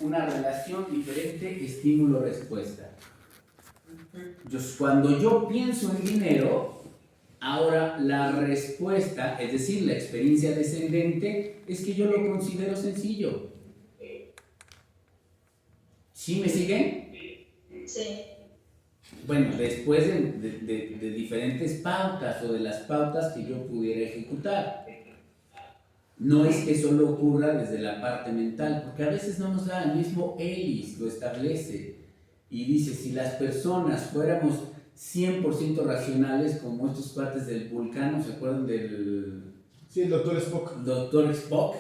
una relación diferente estímulo-respuesta. Cuando yo pienso en dinero, ahora la respuesta, es decir, la experiencia descendente, es que yo lo considero sencillo. ¿Sí me siguen? Sí. Bueno, después de diferentes pautas o de las pautas que yo pudiera ejecutar. No es que solo ocurra desde la parte mental, porque a veces no nos da, el mismo Ellis lo establece y dice, si las personas fuéramos 100% racionales como estos cuates del Vulcano, ¿se acuerdan del...? Sí, el Doctor Spock. Doctor Spock,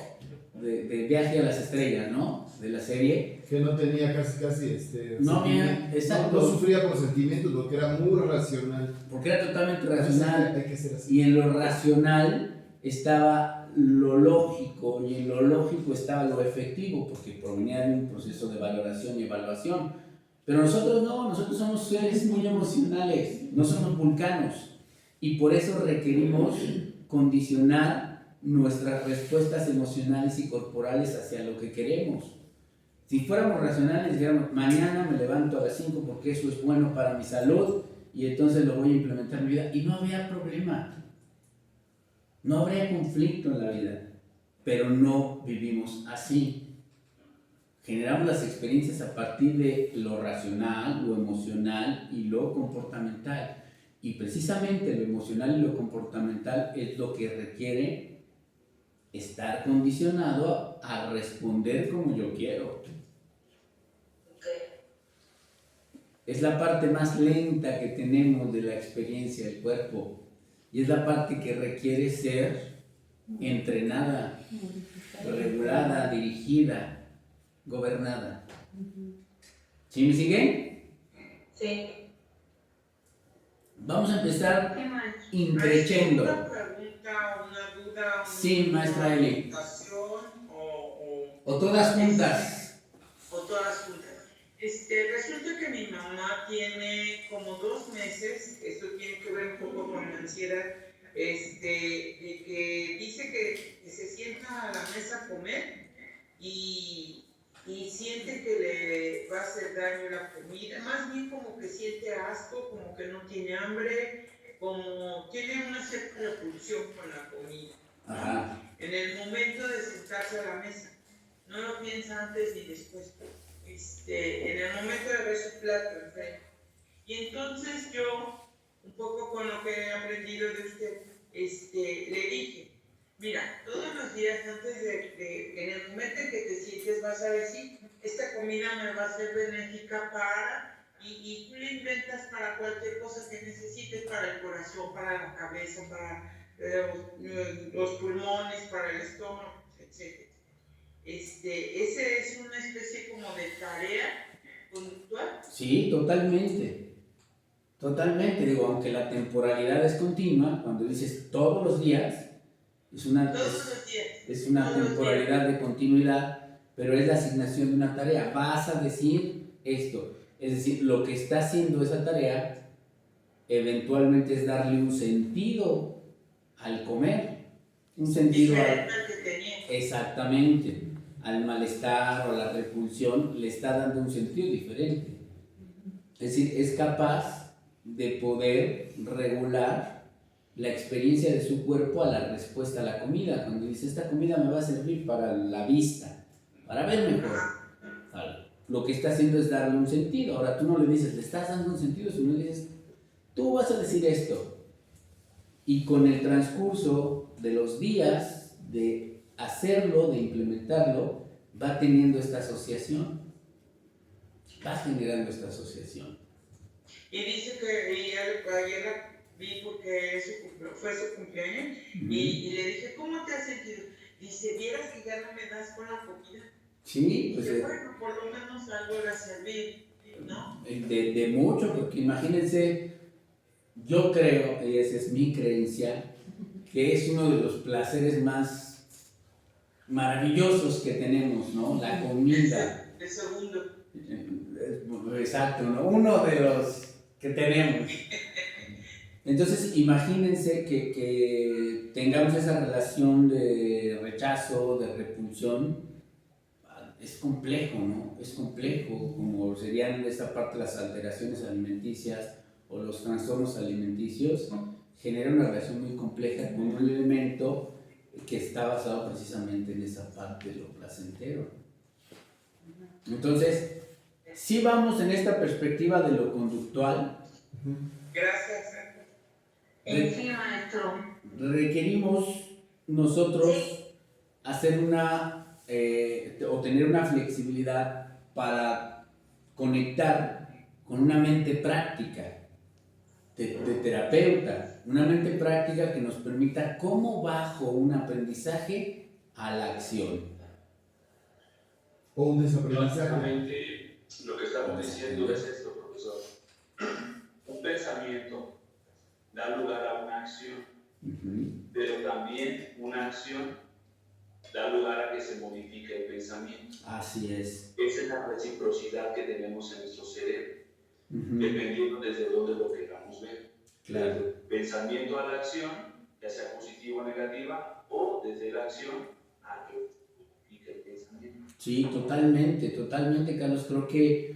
de Viaje a las Estrellas, ¿no? De la serie. Que no tenía casi no, mira, exacto. No sufría por sentimientos porque era muy racional. Porque era totalmente racional. Hay que ser así. Y en lo racional estaba lo lógico, y en lo lógico estaba lo efectivo, porque provenía de un proceso de valoración y evaluación. Pero nosotros no, nosotros somos seres muy emocionales, no somos vulcanos, y por eso requerimos condicionar nuestras respuestas emocionales y corporales hacia lo que queremos. Si fuéramos racionales, digamos, mañana me levanto a las 5 porque eso es bueno para mi salud, y entonces lo voy a implementar en mi vida, y no habría problema. No habría conflicto en la vida, pero no vivimos así. Generamos las experiencias a partir de lo racional, lo emocional y lo comportamental. Y precisamente lo emocional y lo comportamental es lo que requiere estar condicionado a responder como yo quiero. Es la parte más lenta que tenemos de la experiencia del cuerpo. Y es la parte que requiere ser entrenada, regulada, dirigida, gobernada. ¿Sí me siguen? Sí. Vamos a empezar increciendo. ¿Una pregunta, una duda? Sí, maestra Eli. ¿O todas juntas? O todas juntas. Resulta que mi mamá tiene como 2 meses, esto tiene que ver un poco con la ansiedad, de que dice que se sienta a la mesa a comer y siente que le va a hacer daño la comida, más bien como que siente asco, como que no tiene hambre, como tiene una cierta repulsión con la comida. Ajá. En el momento de sentarse a la mesa, no lo piensa antes ni después. En el momento de ver su plato enfrente. Y entonces yo, un poco con lo que he aprendido de usted, le dije, mira, todos los días antes en el momento en que te sientes vas a decir, esta comida me va a ser benéfica para, y tú le inventas para cualquier cosa que necesites, para el corazón, para la cabeza, para los pulmones, para el estómago, etc. ¿Ese es una especie como de tarea conductual? Sí, totalmente. Totalmente, digo, aunque la temporalidad es continua, cuando dices todos los días, es una temporalidad de continuidad, pero es la asignación de una tarea. Vas a decir esto, es decir, lo que está haciendo esa tarea eventualmente es darle un sentido al comer, un sentido al que tenía. Exactamente, al malestar o a la repulsión le está dando un sentido diferente. Es decir, es capaz de poder regular la experiencia de su cuerpo a la respuesta a la comida. Cuando dice, esta comida me va a servir para la vista, para ver mejor. Lo que está haciendo es darle un sentido. Ahora tú no le dices, le estás dando un sentido, sino le dices, tú vas a decir esto. Y con el transcurso de los días de hacerlo, de implementarlo, va teniendo esta asociación. Va generando esta asociación. Y dice que ayer la vi porque fue su cumpleaños, y le dije, ¿cómo te has sentido? Dice, ¿vieras que ya no me das con la comida? Sí, pues bueno, por lo menos algo era servir, ¿no? De mucho, porque imagínense, yo creo, y esa es mi creencia, que es uno de los placeres más maravillosos que tenemos, ¿no? La comida. El segundo. Exacto, ¿no? Uno de los que tenemos. Entonces, imagínense que tengamos esa relación de rechazo, de repulsión, es complejo, ¿no? Es complejo, como serían esta parte las alteraciones alimenticias o los trastornos alimenticios, genera una relación muy compleja con un elemento que está basado precisamente en esa parte de lo placentero. Entonces, si vamos en esta perspectiva de lo conductual, Gracias. Sí, maestro. requerimos nosotros Sí. hacer o tener una flexibilidad para conectar con una mente práctica de terapeuta, una mente práctica que nos permita cómo bajo un aprendizaje a la acción. O un desaprendizaje. Básicamente, lo que estamos diciendo es esto, profesor. Un pensamiento da lugar a una acción, pero también una acción da lugar a que se modifique el pensamiento. Así es. Esa es la reciprocidad que tenemos en nuestro cerebro, dependiendo desde dónde lo queramos ver. Claro. Desde el pensamiento a la acción, ya sea positiva o negativa, o desde la acción a que modifique el pensamiento. Sí, totalmente, Carlos. Creo que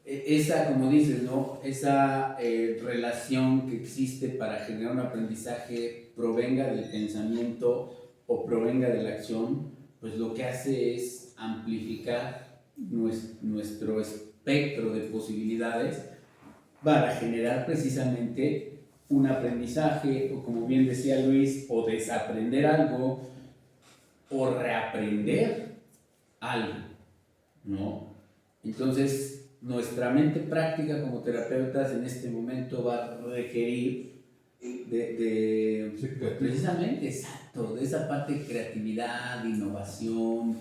esa, como dices, ¿no? Esa relación que existe para generar un aprendizaje, provenga del pensamiento o provenga de la acción, pues lo que hace es amplificar nuestro espectro de posibilidades para generar precisamente un aprendizaje, o como bien decía Luis, o desaprender algo, o reaprender algo, ¿no? Entonces, nuestra mente práctica como terapeutas en este momento va a requerir pues, precisamente, exacto, de esa parte de creatividad, innovación,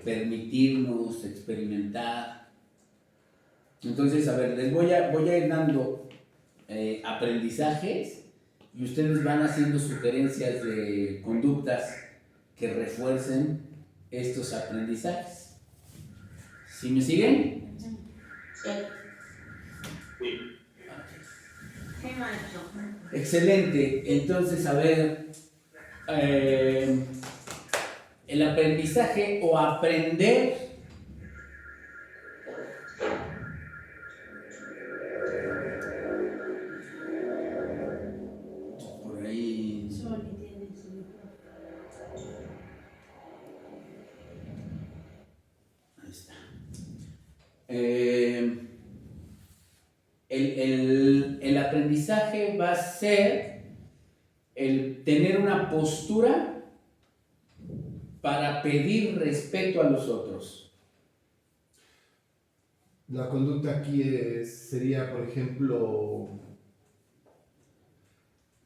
permitirnos experimentar. Entonces, a ver, les voy a ir dando aprendizajes y ustedes van haciendo sugerencias de conductas que refuercen estos aprendizajes. ¿Sí me siguen? Sí. Sí, maestro. Excelente. Entonces, a ver, el aprendizaje o aprender por ahí. Ahí está. El aprendizaje va a ser el tener una postura para pedir respeto a los otros. La conducta aquí sería, por ejemplo,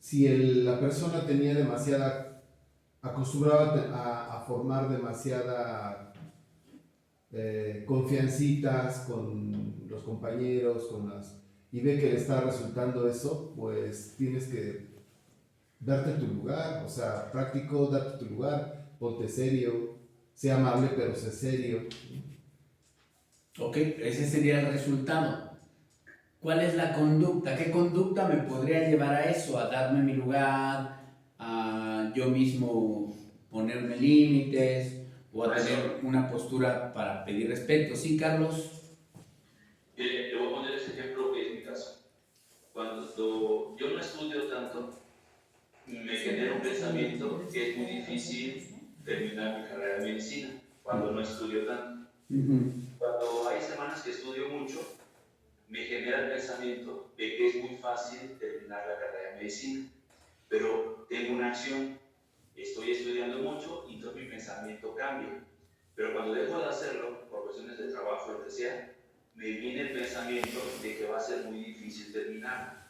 si la persona tenía acostumbraba a formar demasiada confiancitas con los compañeros, y ve que le está resultando eso, pues tienes que darte tu lugar, o sea, práctico, darte tu lugar, ponte serio, sea amable pero sé serio. Ok, ese sería el resultado. ¿Cuál es la conducta? ¿Qué conducta me podría llevar a eso? A darme mi lugar, a yo mismo ponerme límites o a tener una postura para pedir respeto. ¿Sí, Carlos? Le voy a poner ese ejemplo que es mi caso. Cuando yo no estudio tanto, me genera un pensamiento que es muy difícil terminar mi carrera de medicina, cuando no estudio tanto. Cuando hay semanas que estudio mucho, me genera el pensamiento de que es muy fácil terminar la carrera de medicina, pero tengo una acción, estoy estudiando mucho y entonces mi pensamiento cambia. Pero cuando dejo de hacerlo, por cuestiones de trabajo, lo que sea, me viene el pensamiento de que va a ser muy difícil terminar.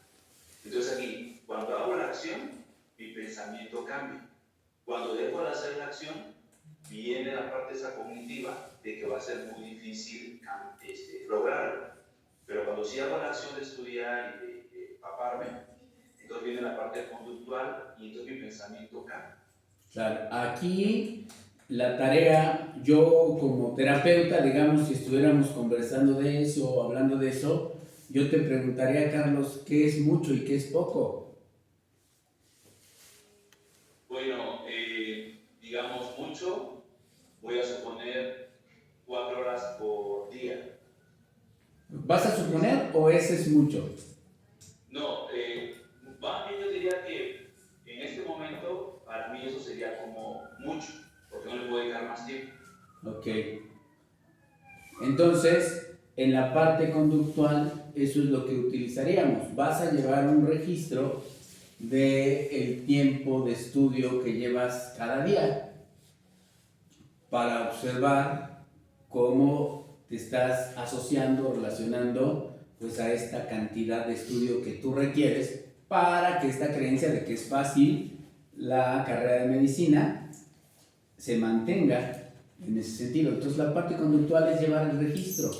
Entonces aquí, cuando hago la acción, mi pensamiento cambia. Cuando dejo de hacer la acción, viene la parte esa cognitiva de que va a ser muy difícil lograrlo. Pero cuando sí hago la acción de estudiar y de empaparme, entonces viene la parte conductual y entonces mi pensamiento cambia. Claro, aquí la tarea, yo como terapeuta, digamos, si estuviéramos conversando de eso o hablando de eso, yo te preguntaría, Carlos, ¿qué es mucho y qué es poco? Bueno, digamos mucho, voy a suponer ¿Vas a suponer o ese es mucho? No, más bien yo diría que en este momento para mí eso sería como mucho, porque no le puedo dedicar más tiempo. Ok. Entonces, en la parte conductual, eso es lo que utilizaríamos. Vas a llevar un registro del tiempo de estudio que llevas cada día para observar cómo te estás asociando, relacionando pues a esta cantidad de estudio que tú requieres para que esta creencia de que es fácil la carrera de medicina se mantenga en ese sentido. Entonces la parte conductual es llevar el registro.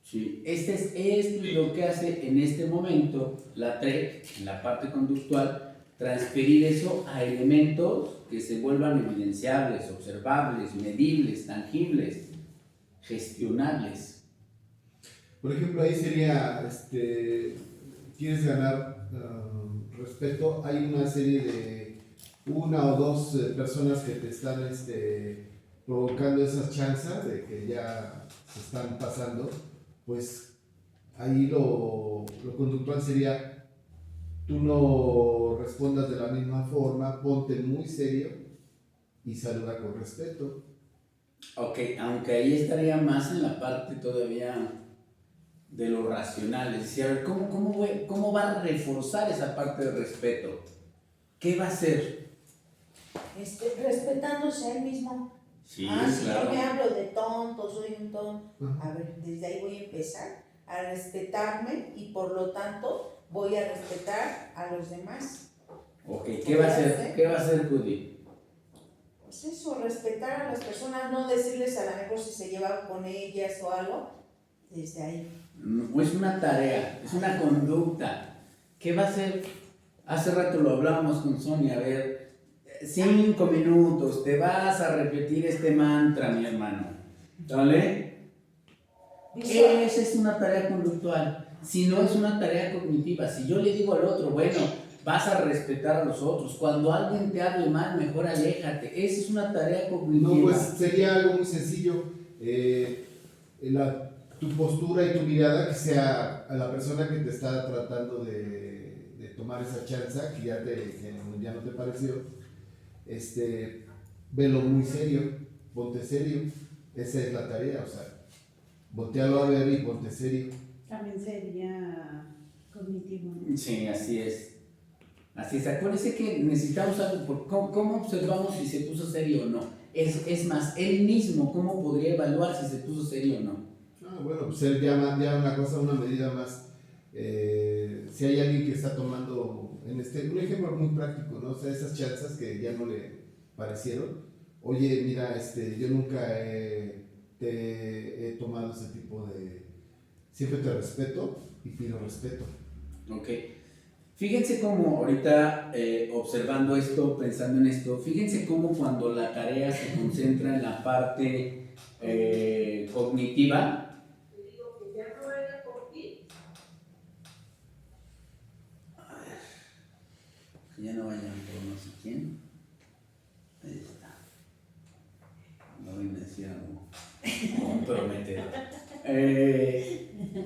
Sí. Esto es lo que hace en este momento la TREC, en la parte conductual, transferir eso a elementos que se vuelvan evidenciables, observables, medibles, tangibles, gestionables. Por ejemplo, ahí sería, quieres ganar respeto, hay una serie de una o dos personas que te están provocando esas chanzas de que ya se están pasando, pues ahí lo conductual sería, tú no respondas de la misma forma, ponte muy serio y saluda con respeto. Ok, aunque ahí estaría más en la parte todavía de lo racional, es decir, a ver, ¿cómo va a reforzar esa parte de respeto? ¿Qué va a hacer? Respetándose a él mismo. Sí, Si claro. yo me hablo de tonto, soy un tonto, a ver, desde ahí voy a empezar a respetarme y por lo tanto voy a respetar a los demás. Ok, ¿qué va a hacer? ¿Qué va a hacer Judy? Pues eso, respetar a las personas, no decirles a lo mejor si se lleva con ellas o algo, desde ahí. No es una tarea, es una conducta. ¿Qué va a hacer? Hace rato lo hablábamos con Sonia, a ver, 5 minutos, te vas a repetir este mantra, mi hermano. ¿Vale? Esa es una tarea conductual. Si no es una tarea cognitiva, si yo le digo al otro, bueno, vas a respetar a los otros, cuando alguien te hable mal, mejor aléjate. Esa es una tarea cognitiva. No, pues sería algo muy sencillo. Tu postura y tu mirada que sea a la persona que te está tratando de tomar esa chanza, que ya no te pareció, velo muy serio, ponte serio. Esa es la tarea, o sea, voltealo a ver y ponte serio. También sería cognitivo, ¿no? Sí, así es. Así es. Acuérdense que necesitamos algo por cómo observamos si se puso serio o no. Es más, él mismo, ¿cómo podría evaluar si se puso serio o no? Bueno, pues él ya una cosa, una medida más. Si hay alguien que está tomando, un ejemplo muy práctico, ¿no? O sea, esas chanzas que ya no le parecieron. Oye, mira, yo nunca te he tomado ese tipo de... Siempre te respeto y pido respeto. Ok. Fíjense cómo ahorita observando esto, pensando en esto, fíjense cómo cuando la tarea se concentra en la parte cognitiva, ya no vayan por no sé quién. Ahí está. No voy a decir algo comprometedor.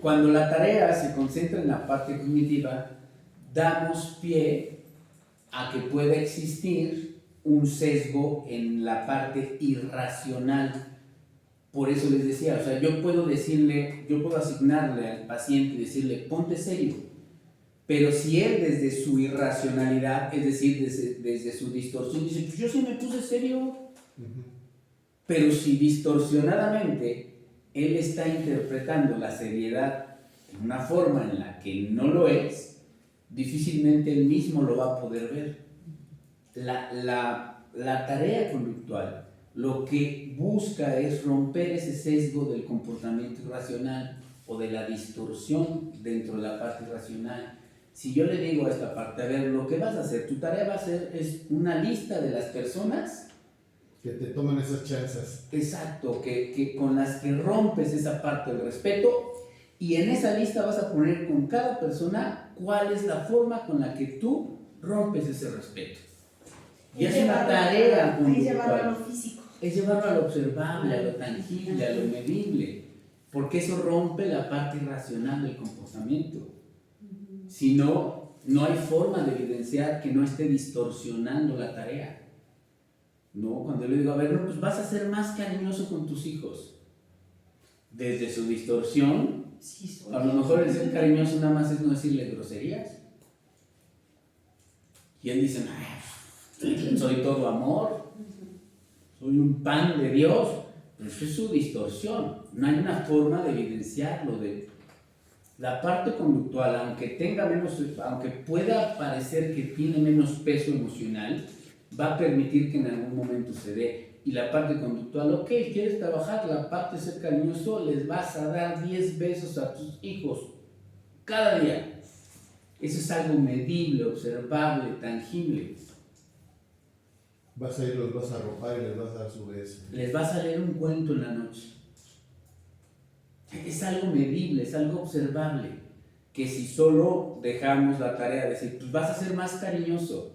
Cuando la tarea se concentra en la parte cognitiva, damos pie a que pueda existir un sesgo en la parte irracional. Por eso les decía, o sea, yo puedo asignarle al paciente y decirle, ponte serio. Pero si él desde su irracionalidad, es decir, desde su distorsión, dice, pues yo sí me puse serio. Pero si distorsionadamente él está interpretando la seriedad en una forma en la que no lo es, difícilmente él mismo lo va a poder ver. La tarea conductual lo que busca es romper ese sesgo del comportamiento irracional o de la distorsión dentro de la parte irracional. Si yo le digo a esta parte, a ver, lo que vas a hacer, tu tarea va a ser es una lista de las personas que te toman esas chanzas. Exacto, que con las que rompes esa parte del respeto, y en esa lista vas a poner con cada persona cuál es la forma con la que tú rompes ese respeto. Y es una tarea Es llevarlo a lo conductual. físico. Es llevarlo a lo observable, a lo tangible, a lo medible. porque eso rompe la parte irracional del comportamiento. Si no, no hay forma de evidenciar que no esté distorsionando la tarea. ¿No? Cuando yo le digo, a ver, no, pues vas a ser más cariñoso con tus hijos. Desde su distorsión, a lo mejor el ser cariñoso nada más es no decirle groserías. Y él dice, soy todo amor, soy un pan de Dios. Pero eso es su distorsión. No hay una forma de evidenciarlo. La parte conductual, aunque pueda parecer que tiene menos peso emocional, va a permitir que en algún momento se dé. Y la parte conductual, ok, quieres trabajar la parte de ser cariñoso, les vas a dar 10 besos a tus hijos cada día. Eso es algo medible, observable, tangible. Vas a ir, los vas a arropar y les vas a dar su beso. Les vas a leer un cuento en la noche. Es algo medible, es algo observable. Que si solo dejamos la tarea de decir, pues vas a ser más cariñoso,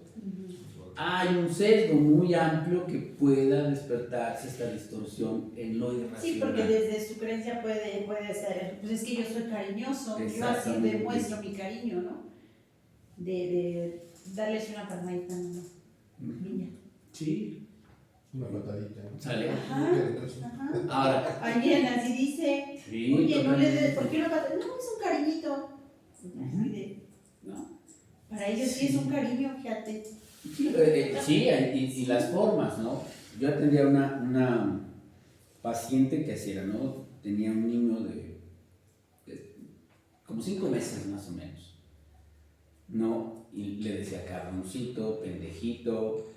hay un sesgo muy amplio que pueda despertarse esta distorsión en lo irracional. Sí, porque desde su creencia puede ser, pues es que yo soy cariñoso, yo así demuestro mi cariño, ¿no? De darles una palmadita a una niña. Sí. Una patadita. ¿Sale? Ajá. Ahora. Alguien así dice, Sí, oye, no le totalmente. des, ¿por qué no patas? No, es un cariñito. Así de, ¿no? Para ellos sí es un cariño, fíjate. Sí, y las formas, ¿no? Yo atendía una paciente que así era, ¿no? Tenía un niño de como 5 meses más o menos, ¿no? Y le decía cabroncito, pendejito,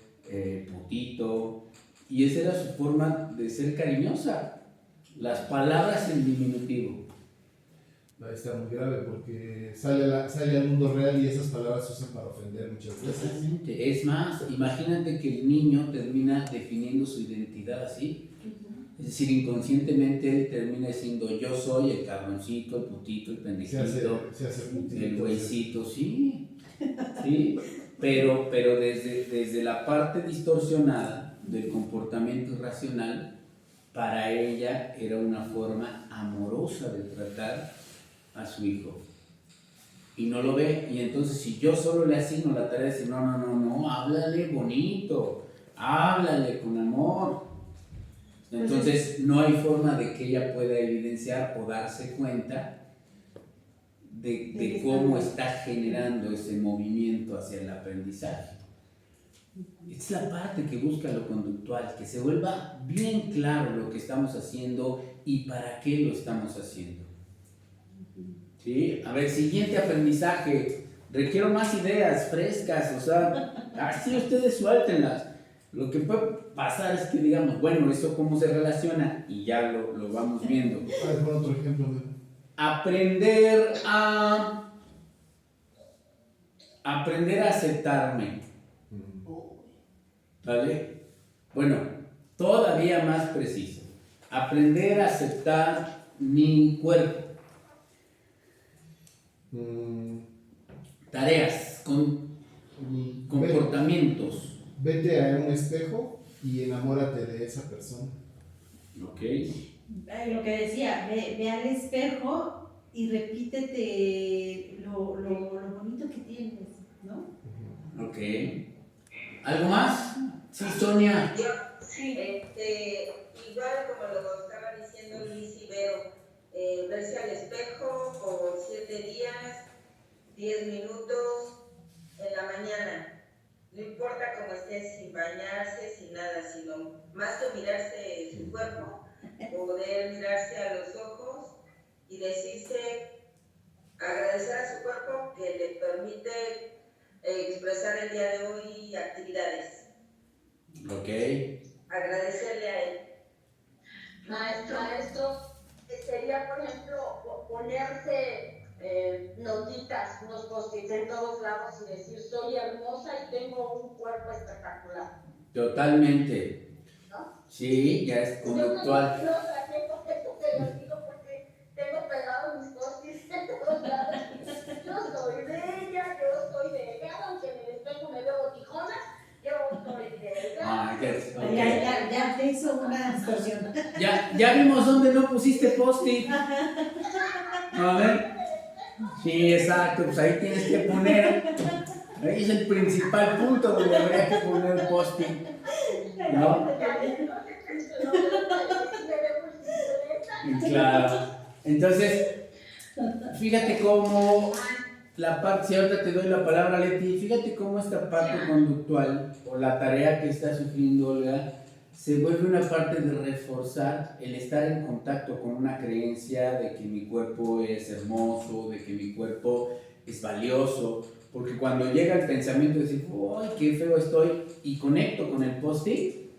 putito, y esa era su forma de ser cariñosa, las palabras en diminutivo. Ahí está muy grave porque sale al mundo real y esas palabras se usan para ofender muchas veces. Totalmente. Es más, imagínate que el niño termina definiendo su identidad así. Es decir, inconscientemente él termina diciendo yo soy el cabroncito, el putito, el pendejito, Se hace putito, el güeycito, sí. Pero desde la parte distorsionada del comportamiento irracional, para ella era una forma amorosa de tratar a su hijo. Y no lo ve, y entonces si yo solo le asigno la tarea de decir, no, háblale bonito, háblale con amor. Entonces no hay forma de que ella pueda evidenciar o darse cuenta de cómo está generando ese movimiento hacia el aprendizaje. Es la parte que busca lo conductual, que se vuelva bien claro lo que estamos haciendo y para qué lo estamos haciendo. ¿Sí? A ver, siguiente aprendizaje. Requiero más ideas frescas, o sea, así ustedes suéltenlas. Lo que puede pasar es que digamos, bueno, ¿eso cómo se relaciona? Y ya lo vamos viendo. A ver, pon otro ejemplo. Aprender a aceptarme. ¿Vale? Bueno, todavía más preciso. Aprender a aceptar mi cuerpo. Tareas, comportamientos. Vete a un espejo y enamórate de esa persona. Ok. Lo que decía, ve al espejo y repítete lo bonito que tienes, ¿no? Ok. ¿Algo más? Sí, Sonia. Yo, igual como lo estaba diciendo Luis y Vero, verse al espejo por 7 días, 10 minutos en la mañana. No importa cómo esté, sin bañarse, sin nada, sino más que mirarse su cuerpo, poder mirarse a los ojos y decirse, agradecer a su cuerpo que le permite expresar el día de hoy actividades. Ok. Agradecerle a él. Maestro, sería, por ejemplo, ponerse notitas, unos post-its en todos lados y decir, soy hermosa y tengo un cuerpo espectacular. Totalmente. ¿No? Sí, ya es conductual. Yo no saqué porque lo digo porque tengo pegados mis post-its en todos lados. Yo soy bella, yo soy delgada, aunque en el espejo me veo botijonas, yo soy delgada. Ah, okay. Ya te hizo una distorsión. Ya, ya vimos dónde no pusiste post-it. A ver. Sí, exacto, pues ahí tienes que poner. Ahí es el principal punto donde habría que poner el post-it. ¿No? Claro. Entonces, fíjate cómo la parte, si ahorita te doy la palabra, Leti, fíjate cómo esta parte conductual o la tarea que está sufriendo Olga se vuelve una parte de reforzar el estar en contacto con una creencia de que mi cuerpo es hermoso, de que mi cuerpo es valioso, porque cuando llega el pensamiento de decir, ¡ay, qué feo estoy! Y conecto con el post-it,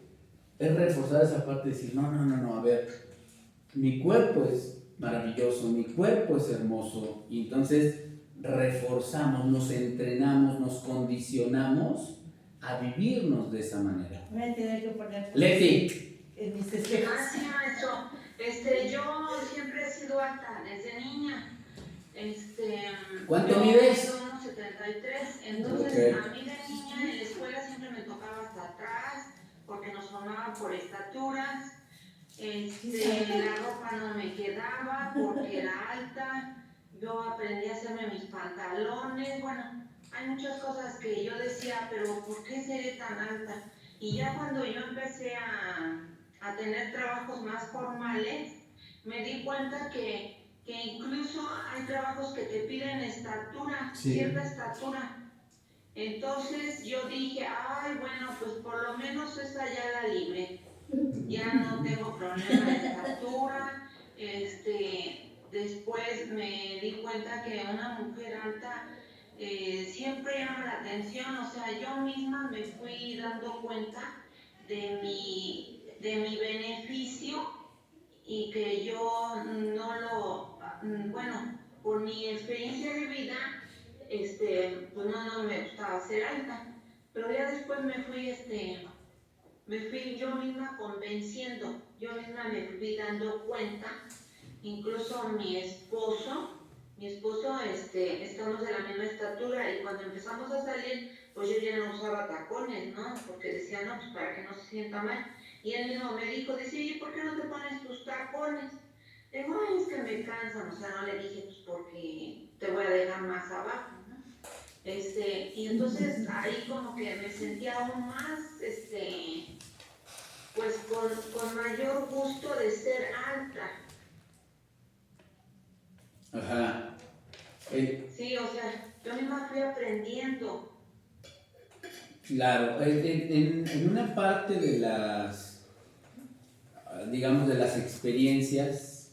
es reforzar esa parte de decir, no, a ver, mi cuerpo es maravilloso, mi cuerpo es hermoso, y entonces reforzamos, nos entrenamos, nos condicionamos a vivirnos de esa manera. Voy a tener que poner Leti. en mis espejos. Sí, maestro. Yo siempre he sido alta desde niña. ¿Cuánto yo mides? mido 1,73. Entonces, Okay. a mí de niña en la escuela siempre me tocaba hasta atrás porque nos formaban por estaturas. La ropa no me quedaba porque era alta. Yo aprendí a hacerme mis pantalones. Bueno, hay muchas cosas que yo decía, pero ¿por qué seré tan alta? Y ya cuando yo empecé a tener trabajos más formales, me di cuenta que incluso hay trabajos que te piden estatura, Sí. cierta estatura. Entonces yo dije, ay, bueno, pues por lo menos esa ya la libré. Ya no tengo problema de estatura. Después me di cuenta que una mujer alta siempre llama la atención, o sea, yo misma me fui dando cuenta de mi beneficio y que yo bueno, por mi experiencia de vida, pues no me gustaba ser alta, pero ya después me fui yo misma convenciendo, yo misma me fui dando cuenta, incluso mi esposo, estamos de la misma estatura y cuando empezamos a salir, pues yo ya no usaba tacones, ¿no? Porque decía, no, pues para que no se sienta mal. Y él mismo me dijo, oye, ¿por qué no te pones tus tacones? Le digo, ay, es que me cansan, o sea, no le dije, pues porque te voy a dejar más abajo, ¿no? Y entonces ahí como que me sentía aún más, pues con mayor gusto de ser alta. Ajá. Sí, o sea, yo misma fui aprendiendo. Claro, en una parte de las, digamos, de las experiencias,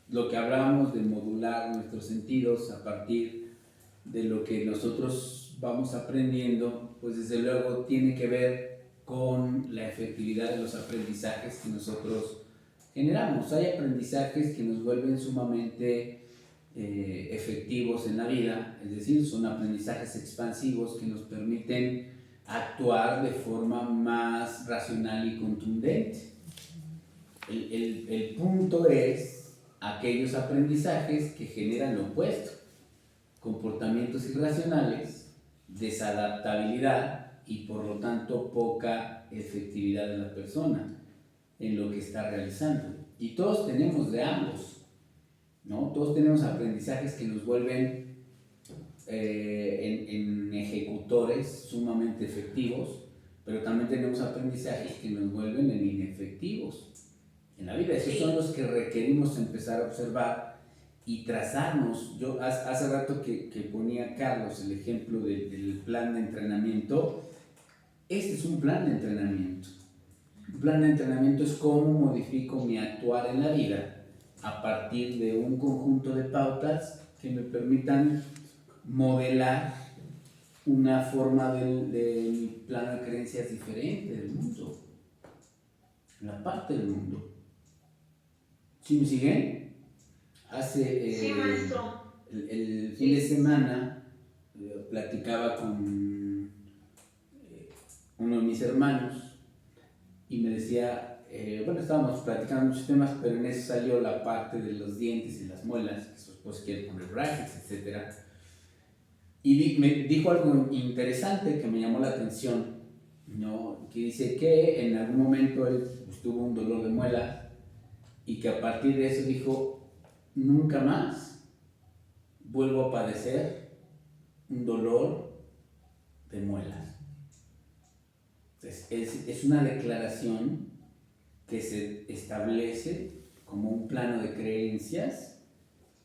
lo que hablábamos de modular nuestros sentidos a partir de lo que nosotros vamos aprendiendo, pues desde luego tiene que ver con la efectividad de los aprendizajes que nosotros generamos. Hay aprendizajes que nos vuelven sumamente efectivos en la vida, es decir, son aprendizajes expansivos que nos permiten actuar de forma más racional y contundente. El punto es aquellos aprendizajes que generan lo opuesto, comportamientos irracionales, desadaptabilidad y por lo tanto poca efectividad de la persona en lo que está realizando. Y todos tenemos de ambos, ¿no? Todos tenemos aprendizajes que nos vuelven en ejecutores sumamente efectivos, pero también tenemos aprendizajes que nos vuelven en inefectivos en la vida. Esos son los que requerimos empezar a observar y trazarnos. Yo hace rato que ponía Carlos el ejemplo del plan de entrenamiento. Este es un plan de entrenamiento. Un plan de entrenamiento es cómo modifico mi actuar en la vida a partir de un conjunto de pautas que me permitan modelar una forma de mi plano de creencias diferente del mundo, la parte del mundo. ¿Sí me siguen? Sí, maestro. El fin de semana platicaba con uno de mis hermanos y me decía, bueno, estábamos platicando muchos temas, pero en eso salió la parte de los dientes y las muelas, que su esposa quiere poner brackets, etc. Y me dijo algo interesante que me llamó la atención, ¿no? Que dice que en algún momento él tuvo un dolor de muela y que a partir de eso dijo, nunca más vuelvo a padecer un dolor de muelas. Entonces, es una declaración que se establece como un plano de creencias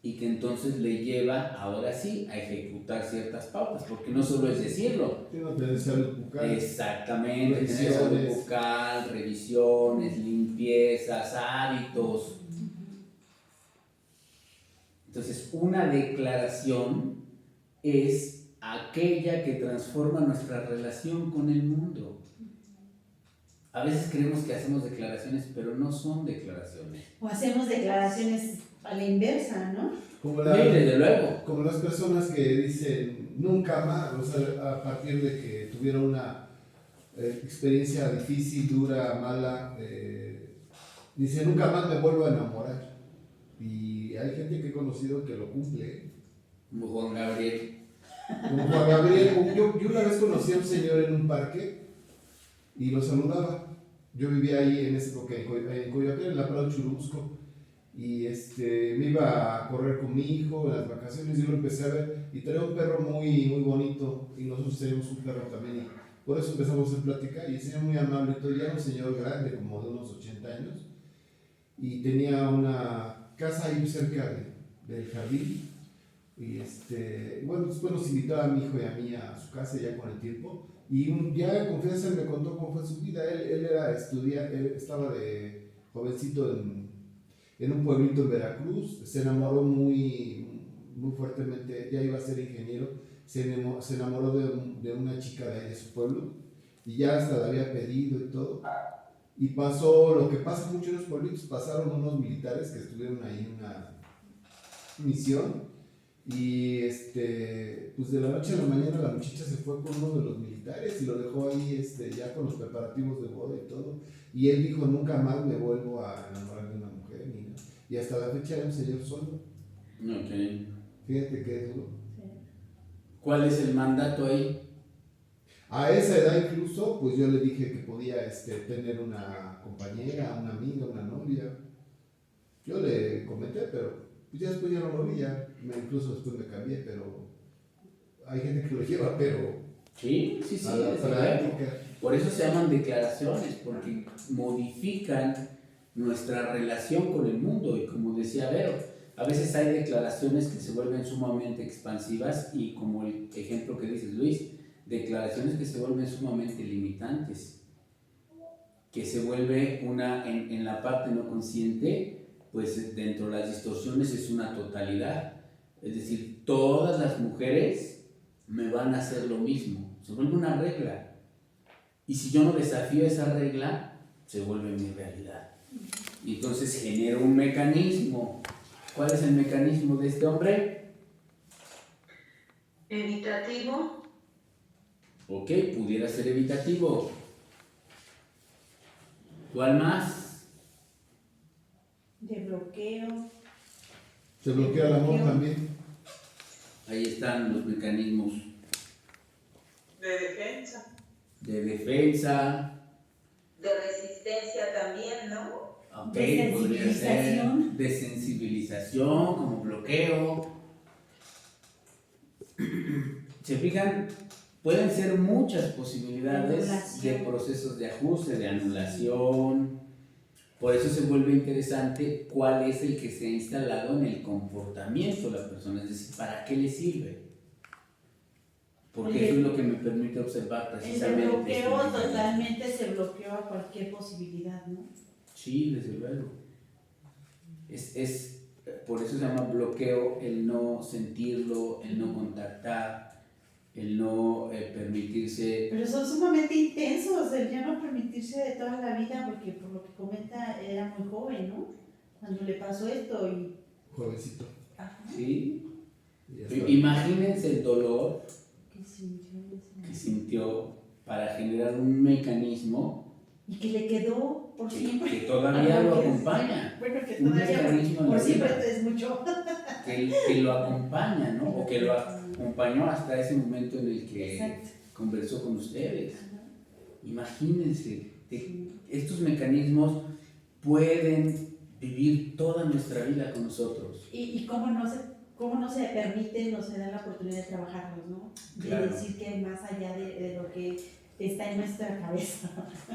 y que entonces le lleva, ahora sí, a ejecutar ciertas pautas, porque no solo es decirlo. Tengo que tener salud bucal. Exactamente, tener salud Revisiones. bucal, revisiones, limpiezas, hábitos. Entonces, una declaración es aquella que transforma nuestra relación con el mundo. A veces creemos que hacemos declaraciones, pero no son declaraciones. O hacemos declaraciones a la inversa, ¿no? Como, Sí, desde luego. como las personas que dicen nunca más, o sea, a partir de que tuvieron una experiencia difícil, dura, mala, dice nunca más me vuelvo a enamorar. Y hay gente que he conocido que lo cumple. Como Juan Gabriel. Como Juan Gabriel, yo una vez conocí a un señor en un parque y lo saludaba. Yo vivía ahí en ese época, en Coyoacán, en la Prado Churubusco. Y me iba a correr con mi hijo en las vacaciones y yo lo empecé a ver. Y traía un perro muy, muy bonito y nosotros tenemos un perro también. Y por eso empezamos a platicar y el señor muy amable. Ya era un señor grande, como de unos 80 años. Y tenía una casa ahí cerca del jardín. Y bueno, después nos invitó a mi hijo y a mí a su casa ya con el tiempo. Y un día en confianza me contó cómo fue su vida. Él era estudiante, él estaba de jovencito en un pueblito en Veracruz. Se enamoró muy, muy fuertemente, ya iba a ser ingeniero. Se enamoró de una chica de su pueblo y ya hasta la había pedido y todo. Y pasó lo que pasa mucho en los pueblitos, pasaron unos militares que estuvieron ahí en una misión. Y pues de la noche a la mañana la muchacha se fue con uno de los militares y lo dejó ahí ya con los preparativos de boda y todo. Y él dijo, nunca más me vuelvo a enamorar de una mujer. Y hasta la fecha era un señor solo. Okay. Fíjate qué duro. ¿Cuál es el mandato ahí? A esa edad incluso, pues yo le dije que podía tener una compañera, una amiga, una novia. Yo le comenté, pero pues ya después ya no lo vi, incluso después me cambié, pero hay gente que lo lleva, pero Sí, a la desde práctica. luego. Por eso se llaman declaraciones, porque modifican nuestra relación con el mundo. Y como decía Vero, a veces hay declaraciones que se vuelven sumamente expansivas y, como el ejemplo que dices, Luis, declaraciones que se vuelven sumamente limitantes, que se vuelve en la parte no consciente, pues dentro de las distorsiones es una totalidad. Es decir, todas las mujeres me van a hacer lo mismo. Se vuelve una regla. Y si yo no desafío esa regla, se vuelve mi realidad. Y entonces genero un mecanismo. ¿Cuál es el mecanismo de este hombre? Evitativo. Ok, pudiera ser evitativo. ¿Cuál más? De bloqueo. Se bloquea el amor también. Ahí están los mecanismos De defensa. de defensa. De resistencia también, ¿no? Ok, De podría ser sensibilización. de sensibilización, como bloqueo. ¿Se fijan? Pueden ser muchas posibilidades de Anulación. procesos de ajuste, de anulación. Por eso se vuelve interesante cuál es el que se ha instalado en el comportamiento de la persona, es decir, ¿para qué le sirve? Porque Oye, eso es lo que me permite observar El precisamente. bloqueo este mecanismo. totalmente se bloqueó a cualquier posibilidad, ¿no? Sí, desde luego. Por eso se llama bloqueo el no sentirlo, el no contactar, el no permitirse. Pero son sumamente intensos, el ya no permitirse de toda la vida, porque por lo que comenta era muy joven, ¿no? Cuando le pasó esto y... Jovencito. Ajá. ¿Sí? Y ya está. Imagínense el dolor Que sintió eso. que sintió para generar un mecanismo Y que le quedó por que siempre. todavía lo acompaña. Bueno, que Un todavía mecanismo en por la siempre vida. es mucho. Que lo acompaña, ¿no? O que lo acompañó hasta ese momento en el que Exacto. conversó con ustedes. Ajá. Imagínense, estos mecanismos pueden vivir toda nuestra vida con nosotros. Y cómo no se permite, no se da la oportunidad de trabajarlos, ¿no? De Claro. decir que más allá de lo que está en nuestra cabeza.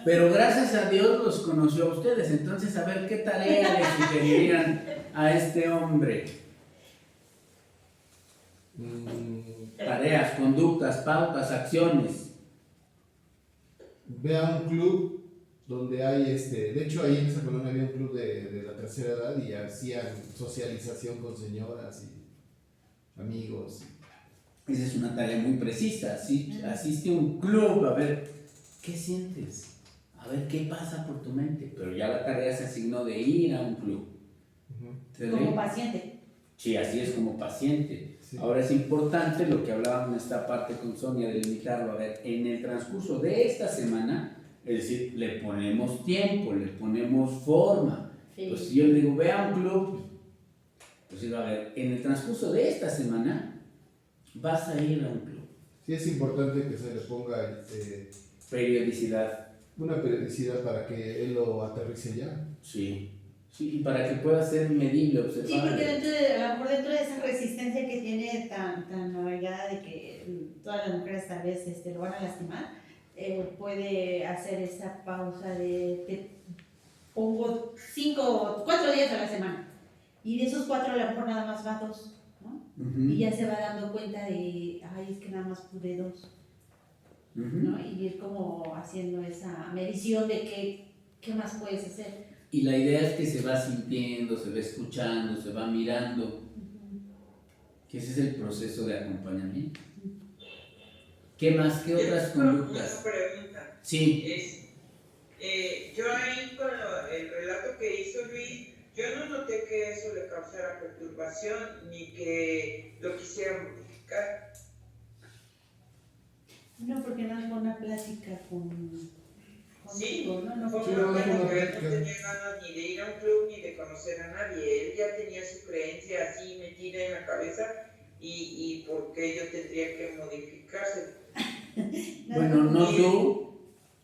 Pero gracias a Dios los conoció a ustedes, entonces a ver qué tarea le sugerirían a este hombre. Tareas, conductas, pautas, acciones. Ve a un club donde hay, de hecho ahí en esa colonia había un club de la tercera edad y hacían socialización con señoras y amigos. Esa es una tarea muy precisa. Asiste a un club a ver qué sientes, a ver qué pasa por tu mente. Pero ya la tarea se asignó de ir a un club. ¿Te Como doy? paciente. Sí, así es, como paciente. Sí. Ahora es importante lo que hablábamos en esta parte con Sonia de limitarlo. A ver, en el transcurso de esta semana, es decir, le ponemos tiempo, le ponemos forma. Sí. Pues si yo le digo, ve a un club, pues digo, a ver, en el transcurso de esta semana vas a ir a un club. Sí, es importante que se le ponga Periodicidad, una periodicidad para que él lo aterrice ya. sí. Sí, y para que pueda ser medible, observable. Sí, porque a lo mejor dentro de esa resistencia que tiene tan arraigada de que todas las mujeres tal vez lo van a lastimar, puede hacer esa pausa de te pongo 4 días a la semana y de esos 4 a lo mejor nada más va 2, ¿no? Y ya se va dando cuenta de, ay, es que nada más pude 2, ¿no? Y ir como haciendo esa medición de qué más puedes hacer. Y la idea es que se va sintiendo, se va escuchando, se va mirando. Que ese es el proceso de acompañamiento. ¿Qué más? ¿Qué otras conductas? Una pregunta. Sí. Yo ahí con el relato que hizo Luis, yo no noté que eso le causara perturbación ni que lo quisiera modificar. No, porque no es una plática Sí, contigo, ¿no? fue Sí, una no, plática, no, pero él no no. tenía ganas ni de ir a un club ni de conocer a nadie. Él ya tenía su creencia así metida en la cabeza y por qué yo tendría que modificarse. Bueno, no tú,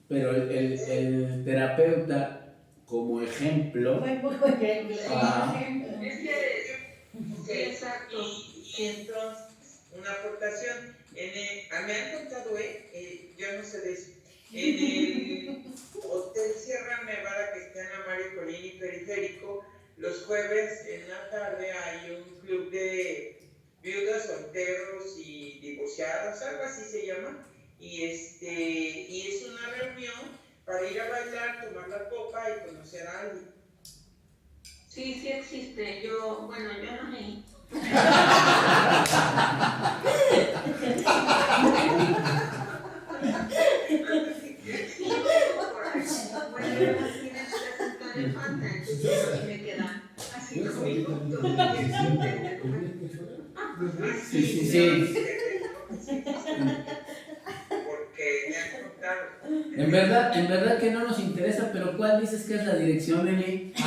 pero el terapeuta como ejemplo. Fue un poco ejemplo. Es que, sí, exacto. Y entonces, una aportación, me han contado, yo no sé de eso, en el Hotel Sierra Nevada que está en la Mario Colini Periférico, los jueves en la tarde hay un club de viudas, solteros y divorciados, algo así se llama, y es una reunión para ir a bailar, tomar la copa y conocer a alguien. Sí, sí existe. Yo no he. Y me quedan así conmigo. Sí. Porque me han contado. En verdad que no nos interesa, pero ¿cuál dices que es la dirección, Eli? A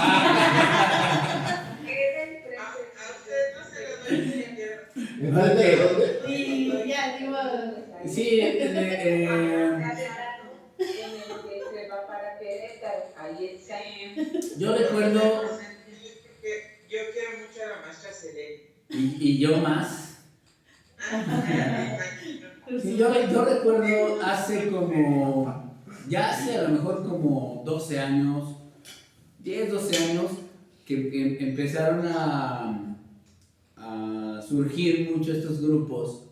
ustedes no se lo doy ni siquiera. ¿Enfrente de dónde? Sí, ya, digo. Sí, En el que se va para Querétaro, ahí está. yo recuerdo, Yo quiero mucho a la maestra Selene. y yo más. Sí, yo recuerdo hace a lo mejor como 12 años, 10, 12 años, que empezaron a surgir mucho estos grupos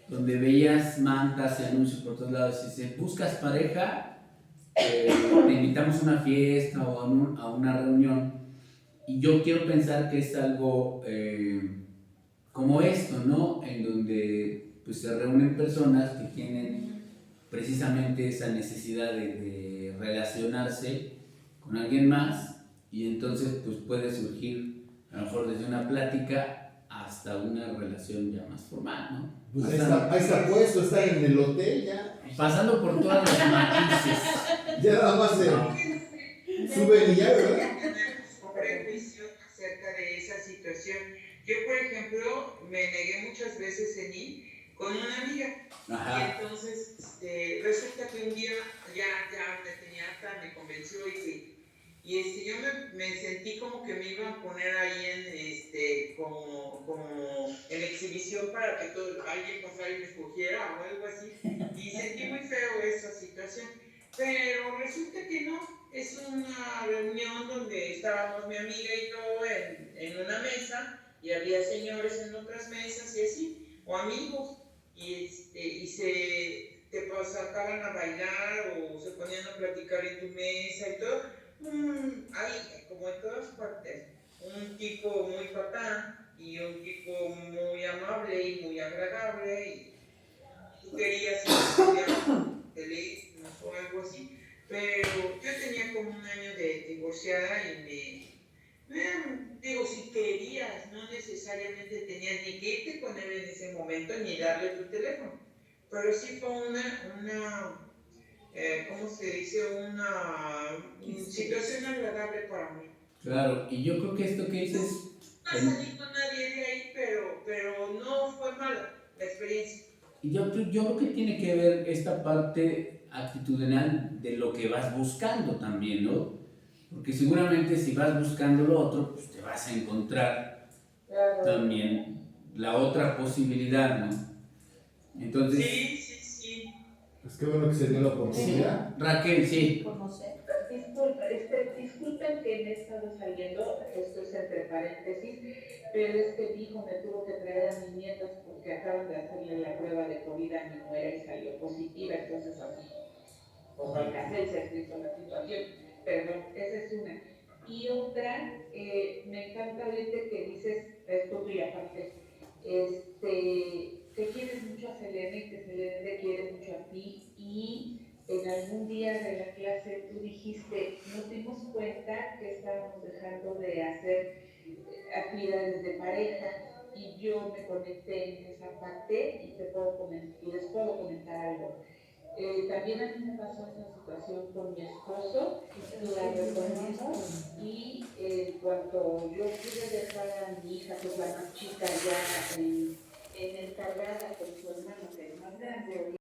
donde veías mantas y anuncios por todos lados. Si buscas pareja, te invitamos a una fiesta o a una reunión. Y yo quiero pensar que es algo como esto, ¿no? En donde pues se reúnen personas que tienen precisamente esa necesidad de relacionarse con alguien más y entonces pues puede surgir a lo mejor desde una plática hasta una relación ya más formal, ¿no? Pues ahí está puesto, está en el hotel ya. Pasando por todas las matices. Ya nada más suben y ya, ¿verdad? Un prejuicio acerca de esa situación. Yo, por ejemplo, me negué muchas veces en ir con una amiga. Ajá. Y entonces resulta que un día ya me tenía harta, me convenció y fui. Y yo me sentí como que me iban a poner ahí como en exhibición para que alguien pasara y me escogiera o algo así. Y sentí muy feo esa situación. Pero resulta que no, es una reunión donde estábamos mi amiga y yo en una mesa y había señores en otras mesas y así, o amigos, y te sacaban a bailar o se ponían a platicar en tu mesa y todo. Hay, como en todas partes, un tipo muy patán y un tipo muy amable y muy agradable, y tú querías estudiar teléfonos o algo así, pero yo tenía como un año de divorciada y digo, si querías, no necesariamente tenías ni que irte con él en ese momento ni darle tu teléfono, pero sí fue ¿cómo se dice? Una situación agradable para mí. Claro, y yo creo que esto que dices, No salí con nadie de ahí, pero no fue mala la experiencia. yo creo que tiene que ver esta parte actitudinal de lo que vas buscando también, ¿no? Porque seguramente si vas buscando lo otro, pues te vas a encontrar también la otra posibilidad, ¿no? Entonces, Sí. Pues qué bueno que se dio la oportunidad. Raquel, sí. Conocer. Disculpen que me he estado saliendo, esto es entre paréntesis, pero es que mi hijo me tuvo que traer a mis nietos porque acaban de hacerle la prueba de COVID a mi nuera y salió positiva, entonces así, como alcancé se ha escrito la situación, perdón, esa es una. Y otra, me encanta ahorita que dices, esto y aparte, que quieres mucho a Selene y que Selene te quiere mucho a ti, y en algún día de la clase tú dijiste, nos dimos cuenta que estábamos dejando de hacer actividades de pareja, y yo me conecté en esa parte y les puedo comentar algo. También a mí me pasó esa situación con mi esposo, la retomamos, y cuando yo pude dejar a mi hija, pues la más chica ya encargada con su hermano, que es más grande,